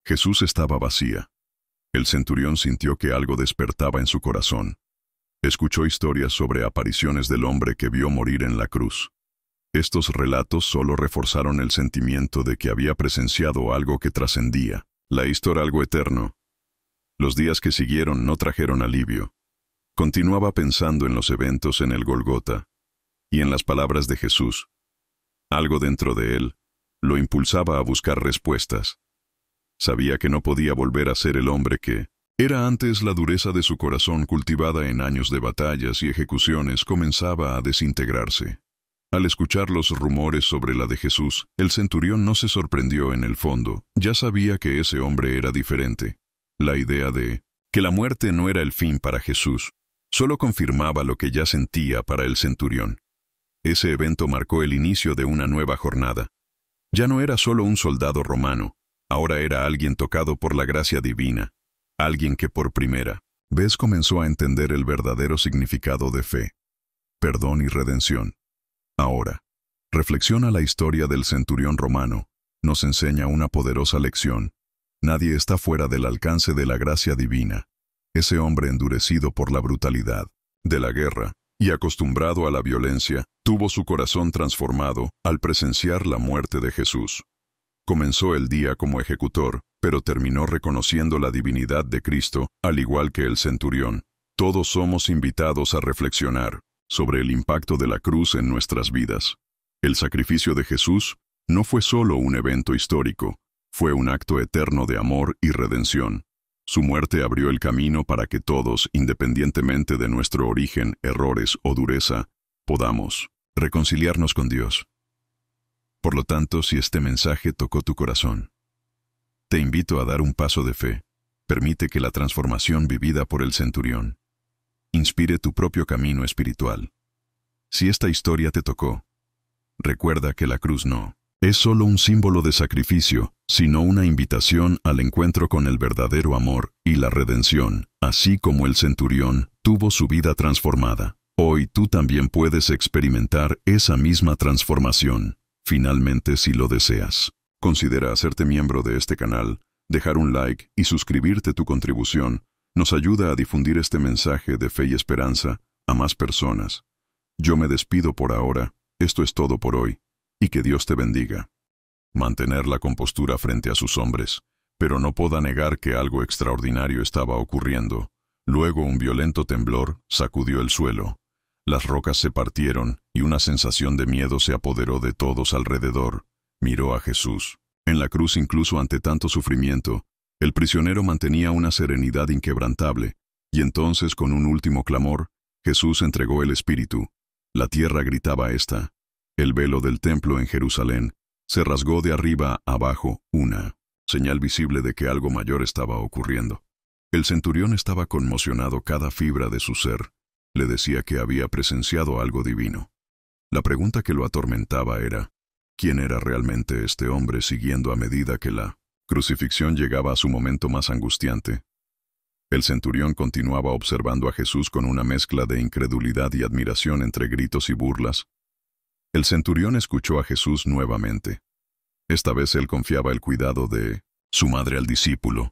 Jesús estaba vacía. El centurión sintió que algo despertaba en su corazón. Escuchó historias sobre apariciones del hombre que vio morir en la cruz. Estos relatos solo reforzaron el sentimiento de que había presenciado algo que trascendía, la historia, algo eterno. Los días que siguieron no trajeron alivio. Continuaba pensando en los eventos en el Golgota y en las palabras de Jesús. Algo dentro de él lo impulsaba a buscar respuestas. Sabía que no podía volver a ser el hombre que era antes. La dureza de su corazón, cultivada en años de batallas y ejecuciones, comenzaba a desintegrarse. Al escuchar los rumores sobre la de Jesús, el centurión no se sorprendió en el fondo. Ya sabía que ese hombre era diferente. La idea de que la muerte no era el fin para Jesús solo confirmaba lo que ya sentía para el centurión. Ese evento marcó el inicio de una nueva jornada. Ya no era solo un soldado romano, ahora era alguien tocado por la gracia divina, alguien que por primera vez comenzó a entender el verdadero significado de fe, perdón y redención. Ahora, reflexiona la historia del centurión romano, nos enseña una poderosa lección. Nadie está fuera del alcance de la gracia divina. Ese hombre endurecido por la brutalidad de la guerra y acostumbrado a la violencia, tuvo su corazón transformado al presenciar la muerte de Jesús. Comenzó el día como ejecutor, pero terminó reconociendo la divinidad de Cristo, al igual que el centurión. Todos somos invitados a reflexionar sobre el impacto de la cruz en nuestras vidas. El sacrificio de Jesús no fue solo un evento histórico, fue un acto eterno de amor y redención. Su muerte abrió el camino para que todos, independientemente de nuestro origen, errores o dureza, podamos reconciliarnos con Dios. Por lo tanto, si este mensaje tocó tu corazón, te invito a dar un paso de fe. Permite que la transformación vivida por el centurión inspire tu propio camino espiritual. Si esta historia te tocó, recuerda que la cruz no es solo un símbolo de sacrificio, sino una invitación al encuentro con el verdadero amor y la redención. Así como el centurión tuvo su vida transformada, hoy tú también puedes experimentar esa misma transformación. Finalmente, si lo deseas, considera hacerte miembro de este canal, dejar un like y suscribirte. Tu contribución nos ayuda a difundir este mensaje de fe y esperanza a más personas. Yo me despido por ahora, esto es todo por hoy, y que Dios te bendiga. Mantener la compostura frente a sus hombres, pero no puedo negar que algo extraordinario estaba ocurriendo. Luego un violento temblor sacudió el suelo. Las rocas se partieron y una sensación de miedo se apoderó de todos alrededor. Miró a Jesús. En la cruz, incluso ante tanto sufrimiento, el prisionero mantenía una serenidad inquebrantable, y entonces, con un último clamor, Jesús entregó el Espíritu. La tierra gritaba esta. El velo del templo en Jerusalén se rasgó de arriba a abajo, una señal visible de que algo mayor estaba ocurriendo. El centurión estaba conmocionado, cada fibra de su ser le decía que había presenciado algo divino. La pregunta que lo atormentaba era, ¿quién era realmente este hombre? Siguiendo a medida que la crucifixión llegaba a su momento más angustiante, el centurión continuaba observando a Jesús con una mezcla de incredulidad y admiración entre gritos y burlas. El centurión escuchó a Jesús nuevamente. Esta vez él confiaba el cuidado de su madre al discípulo.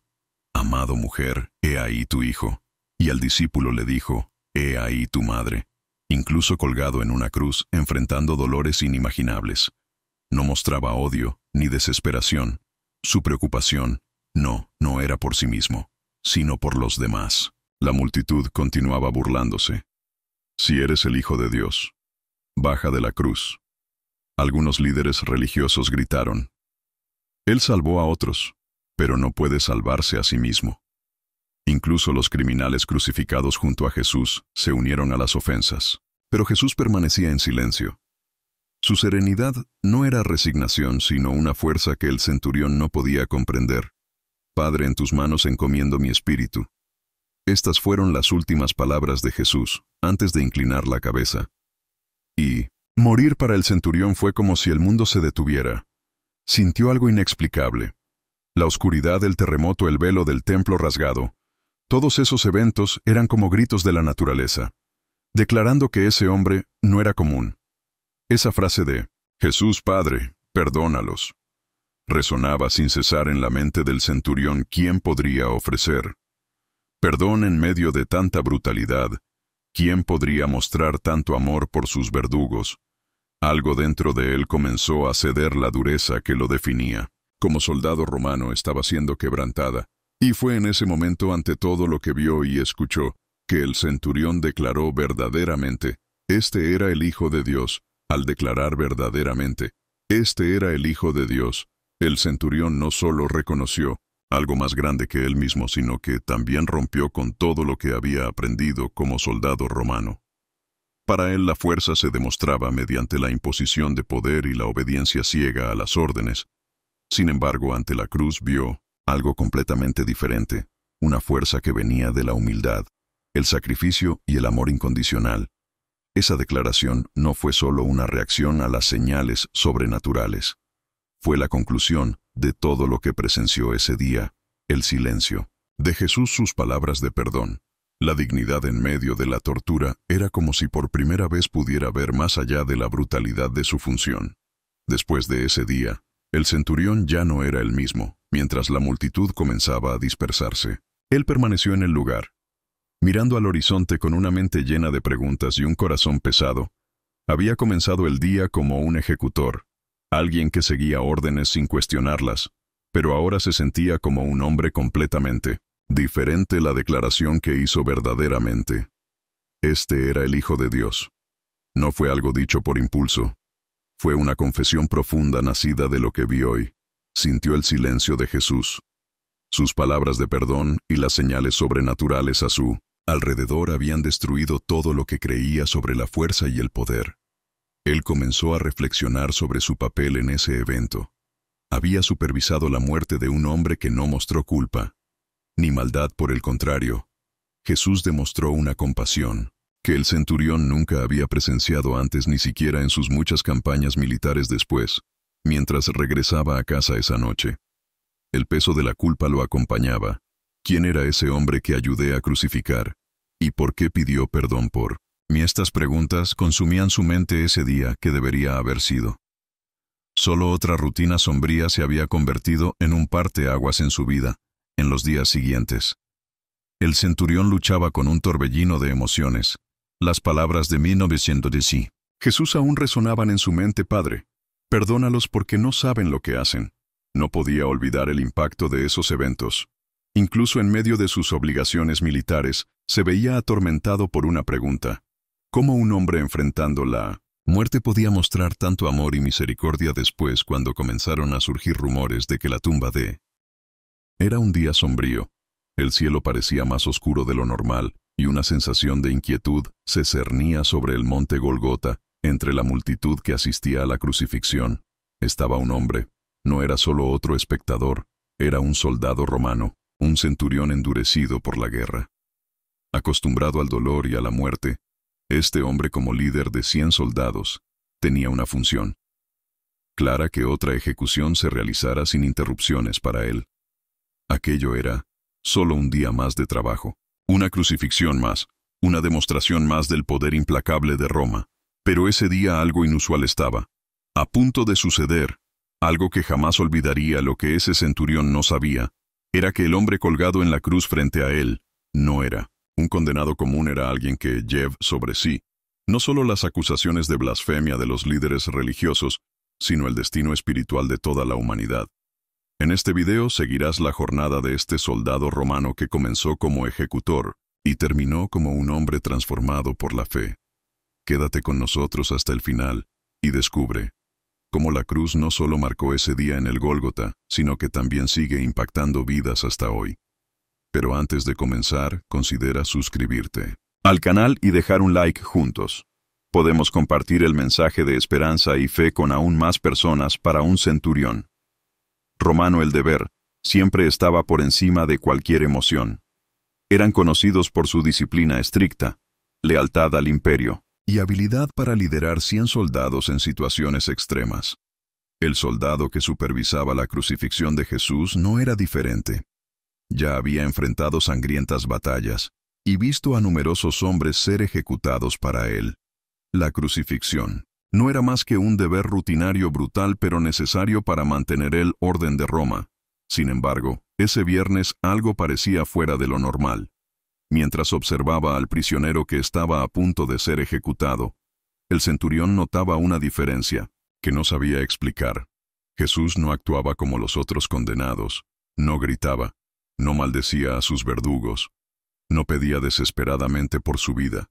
«Amado mujer, he ahí tu hijo». Y al discípulo le dijo, «He ahí tu madre». Incluso colgado en una cruz, enfrentando dolores inimaginables. No mostraba odio ni desesperación. Su preocupación no era por sí mismo, sino por los demás. La multitud continuaba burlándose. «Si eres el Hijo de Dios, baja de la cruz». Algunos líderes religiosos gritaron, «Él salvó a otros, pero no puede salvarse a sí mismo». Incluso los criminales crucificados junto a Jesús se unieron a las ofensas. Pero Jesús permanecía en silencio. Su serenidad no era resignación, sino una fuerza que el centurión no podía comprender. «Padre, en tus manos encomiendo mi espíritu». Estas fueron las últimas palabras de Jesús, antes de inclinar la cabeza. Y morir para el centurión fue como si el mundo se detuviera. Sintió algo inexplicable. La oscuridad, el terremoto, el velo del templo rasgado. Todos esos eventos eran como gritos de la naturaleza, declarando que ese hombre no era común. Esa frase de «Jesús, Padre, perdónalos», Resonaba sin cesar en la mente del centurión quién podría ofrecer perdón en medio de tanta brutalidad, quién podría mostrar tanto amor por sus verdugos. Algo dentro de él comenzó a ceder la dureza que lo definía. Como soldado romano estaba siendo quebrantada, y fue en ese momento ante todo lo que vio y escuchó, que el centurión declaró verdaderamente, este era el Hijo de Dios. Al declarar verdaderamente, este era el Hijo de Dios, el centurión no solo reconoció algo más grande que él mismo, sino que también rompió con todo lo que había aprendido como soldado romano. Para él la fuerza se demostraba mediante la imposición de poder y la obediencia ciega a las órdenes. Sin embargo, ante la cruz vio algo completamente diferente, una fuerza que venía de la humildad, el sacrificio y el amor incondicional. Esa declaración no fue solo una reacción a las señales sobrenaturales. Fue la conclusión de todo lo que presenció ese día, el silencio. De Jesús sus palabras de perdón. La dignidad en medio de la tortura era como si por primera vez pudiera ver más allá de la brutalidad de su función. Después de ese día, el centurión ya no era el mismo, mientras la multitud comenzaba a dispersarse. Él permaneció en el lugar, mirando al horizonte con una mente llena de preguntas y un corazón pesado. Había comenzado el día como un ejecutor, alguien que seguía órdenes sin cuestionarlas, pero ahora se sentía como un hombre completamente diferente. La declaración que hizo verdaderamente. Este era el Hijo de Dios. No fue algo dicho por impulso. Fue una confesión profunda nacida de lo que vio y sintió el silencio de Jesús. Sus palabras de perdón y las señales sobrenaturales a su alrededor habían destruido todo lo que creía sobre la fuerza y el poder. Él comenzó a reflexionar sobre su papel en ese evento. Había supervisado la muerte de un hombre que no mostró culpa, ni maldad. Por el contrario, Jesús demostró una compasión que el centurión nunca había presenciado antes, ni siquiera en sus muchas campañas militares después. Mientras regresaba a casa esa noche, el peso de la culpa lo acompañaba. ¿Quién era ese hombre que ayudé a crucificar? ¿Y por qué pidió perdón por mí? Estas preguntas consumían su mente ese día que debería haber sido solo otra rutina sombría se había convertido en un parteaguas en su vida. En los días siguientes, el centurión luchaba con un torbellino de emociones. Las palabras de 1910 Jesús aún resonaban en su mente. Padre, perdónalos porque no saben lo que hacen. No podía olvidar el impacto de esos eventos. Incluso en medio de sus obligaciones militares, se veía atormentado por una pregunta. ¿Cómo un hombre enfrentando la muerte podía mostrar tanto amor y misericordia después, cuando comenzaron a surgir rumores de que la tumba de Era un día sombrío. El cielo parecía más oscuro de lo normal, y una sensación de inquietud se cernía sobre el monte Golgota. Entre la multitud que asistía a la crucifixión estaba un hombre. No era solo otro espectador, era un soldado romano, un centurión endurecido por la guerra. Acostumbrado al dolor y a la muerte, este hombre, como líder de 100 soldados, tenía una función clara: que otra ejecución se realizara sin interrupciones para él. Aquello era solo un día más de trabajo, una crucifixión más, una demostración más del poder implacable de Roma. Pero ese día algo inusual estaba a punto de suceder, algo que jamás olvidaría. Lo que ese centurión no sabía era que el hombre colgado en la cruz frente a él no era un condenado común, era alguien que llevaba sobre sí no solo las acusaciones de blasfemia de los líderes religiosos, sino el destino espiritual de toda la humanidad. En este video seguirás la jornada de este soldado romano que comenzó como ejecutor y terminó como un hombre transformado por la fe. Quédate con nosotros hasta el final y descubre cómo la cruz no solo marcó ese día en el Gólgota, sino que también sigue impactando vidas hasta hoy. Pero antes de comenzar, considera suscribirte al canal y dejar un like. Juntos podemos compartir el mensaje de esperanza y fe con aún más personas. Para un centurión romano, el deber siempre estaba por encima de cualquier emoción. Eran conocidos por su disciplina estricta, lealtad al imperio y habilidad para liderar 100 soldados en situaciones extremas. El soldado que supervisaba la crucifixión de Jesús no era diferente. Ya había enfrentado sangrientas batallas y visto a numerosos hombres ser ejecutados para él. La crucifixión No era más que un deber rutinario brutal pero necesario para mantener el orden de Roma. Sin embargo, ese viernes algo parecía fuera de lo normal. Mientras observaba al prisionero que estaba a punto de ser ejecutado, el centurión notaba una diferencia que no sabía explicar. Jesús no actuaba como los otros condenados, no gritaba, no maldecía a sus verdugos, no pedía desesperadamente por su vida.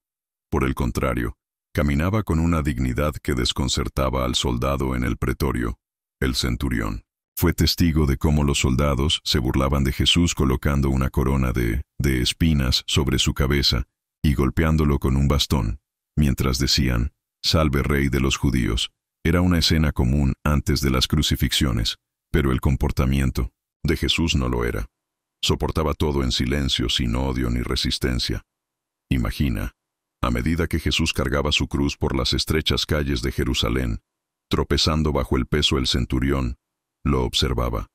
Por el contrario, caminaba con una dignidad que desconcertaba al soldado en el pretorio, el centurión. Fue testigo de cómo los soldados se burlaban de Jesús colocando una corona de espinas sobre su cabeza y golpeándolo con un bastón, mientras decían, «Salve Rey de los judíos». Era una escena común antes de las crucifixiones, pero el comportamiento de Jesús no lo era. Soportaba todo en silencio, sin odio ni resistencia. Imagina, a medida que Jesús cargaba su cruz por las estrechas calles de Jerusalén, tropezando bajo el peso el centurión, lo observaba.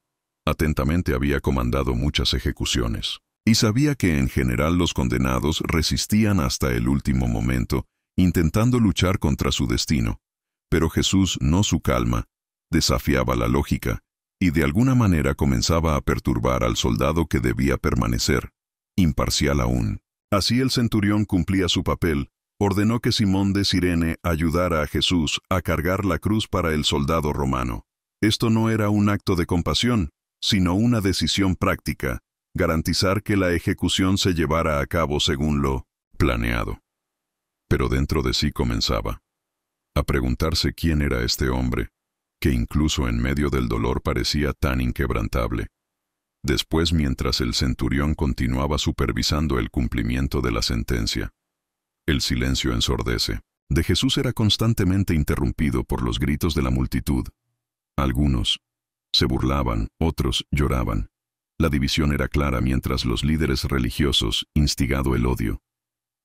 Atentamente había comandado muchas ejecuciones, y sabía que en general los condenados resistían hasta el último momento, intentando luchar contra su destino. Pero Jesús, no su calma, desafiaba la lógica, y de alguna manera comenzaba a perturbar al soldado que debía permanecer, imparcial aún. Así el centurión cumplía su papel, ordenó que Simón de Cirene ayudara a Jesús a cargar la cruz para el soldado romano. Esto no era un acto de compasión, sino una decisión práctica, garantizar que la ejecución se llevara a cabo según lo planeado. Pero dentro de sí comenzaba a preguntarse quién era este hombre, que incluso en medio del dolor parecía tan inquebrantable. Después, mientras el centurión continuaba supervisando el cumplimiento de la sentencia, el silencio ensordece. De Jesús era constantemente interrumpido por los gritos de la multitud. Algunos se burlaban, otros lloraban. La división era clara mientras los líderes religiosos instigado el odio.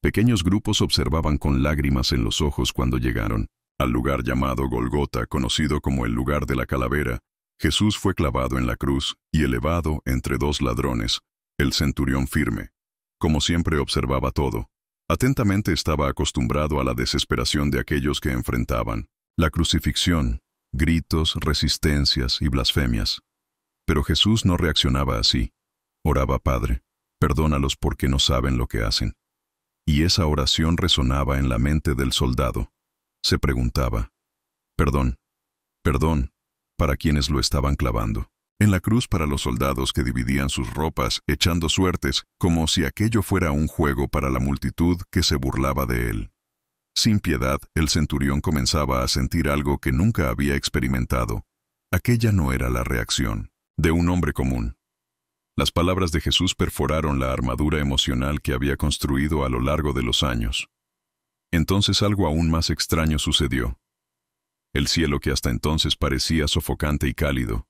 Pequeños grupos observaban con lágrimas en los ojos cuando llegaron al lugar llamado Golgota, conocido como el lugar de la calavera. Jesús fue clavado en la cruz y elevado entre dos ladrones. El centurión firme, como siempre, observaba todo. Atentamente estaba acostumbrado a la desesperación de aquellos que enfrentaban la crucifixión, gritos, resistencias y blasfemias. Pero Jesús no reaccionaba así. Oraba: Padre, perdónalos porque no saben lo que hacen. Y esa oración resonaba en la mente del soldado. Se preguntaba: perdón, perdón, para quienes lo estaban clavando. En la cruz para los soldados que dividían sus ropas, echando suertes, como si aquello fuera un juego para la multitud que se burlaba de él. Sin piedad, el centurión comenzaba a sentir algo que nunca había experimentado. Aquella no era la reacción de un hombre común. Las palabras de Jesús perforaron la armadura emocional que había construido a lo largo de los años. Entonces algo aún más extraño sucedió. El cielo, que hasta entonces parecía sofocante y cálido,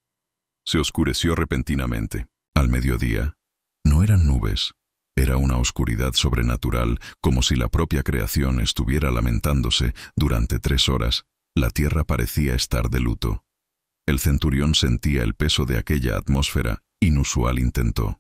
se oscureció repentinamente. Al mediodía, no eran nubes, era una oscuridad sobrenatural, como si la propia creación estuviera lamentándose. Durante 3 horas, la tierra parecía estar de luto. El centurión sentía el peso de aquella atmósfera inusual. Intentó